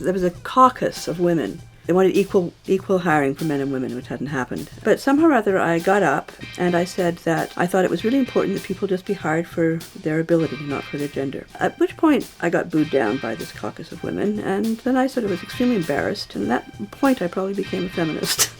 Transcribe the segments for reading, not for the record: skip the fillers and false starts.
There was a caucus of women. They wanted equal hiring for men and women, which hadn't happened. But somehow or other I got up and I said that I thought it was really important that people just be hired for their ability, not for their gender. At which point I got booed down by this caucus of women, and then I sort of was extremely embarrassed, and at that point I probably became a feminist.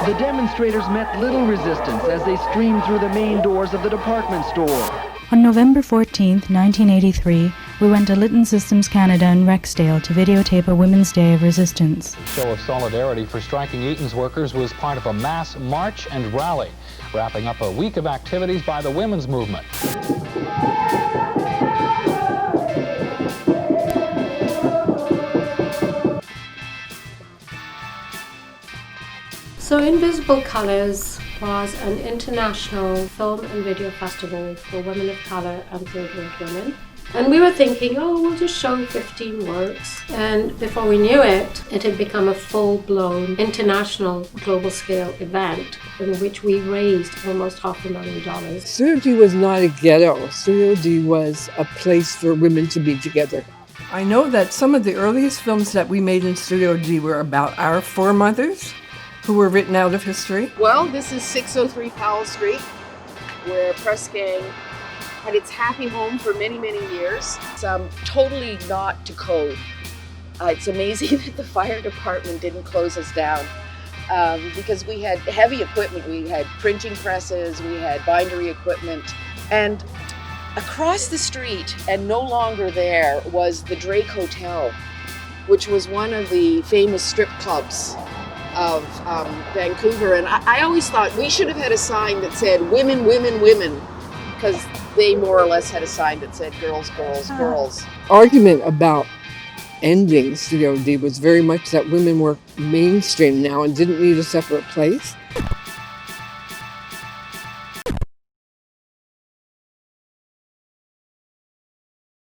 The demonstrators met little resistance as they streamed through the main doors of the department store. On November 14th, 1983, we went to Litton Systems Canada in Rexdale to videotape a Women's Day of Resistance. Show of solidarity for striking Eaton's workers was part of a mass march and rally, wrapping up a week of activities by the women's movement. So Invisible Colours was an international film and video festival for women of colour and third world women. And we were thinking, oh, we'll just show 15 works. And before we knew it, it had become a full-blown international global-scale event in which we raised almost $500,000. Studio D was not a ghetto. Studio D was a place for women to be together. I know that some of the earliest films that we made in Studio D were about our foremothers, who were written out of history. Well, this is 603 Powell Street, where Press Gang had its happy home for many, many years. It's totally not to code. It's amazing that the fire department didn't close us down because we had heavy equipment. We had printing presses, we had bindery equipment, and across the street and no longer there was the Drake Hotel, which was one of the famous strip clubs of Vancouver. And I always thought we should have had a sign that said women, women, women, because they more or less had a sign that said girls, girls, girls. Argument about ending Studio D was very much that women were mainstream now and didn't need a separate place.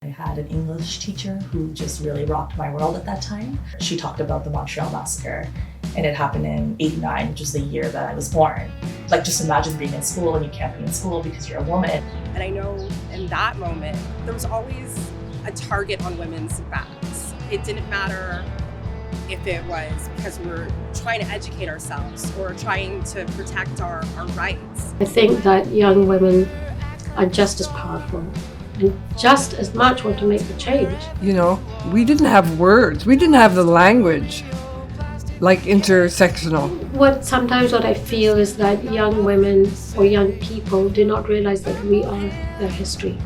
I had an English teacher who just really rocked my world at that time. She talked about the Montreal Massacre, and it happened in '89, which is the year that I was born. Like, just imagine being in school and you can't be in school because you're a woman. And I know in that moment, there was always a target on women's backs. It didn't matter if it was because we were trying to educate ourselves or trying to protect our rights. I think that young women are just as powerful and just as much want to make the change. You know, we didn't have words. We didn't have the language, like intersectional. Sometimes what I feel is that young women or young people do not realize that we are their history.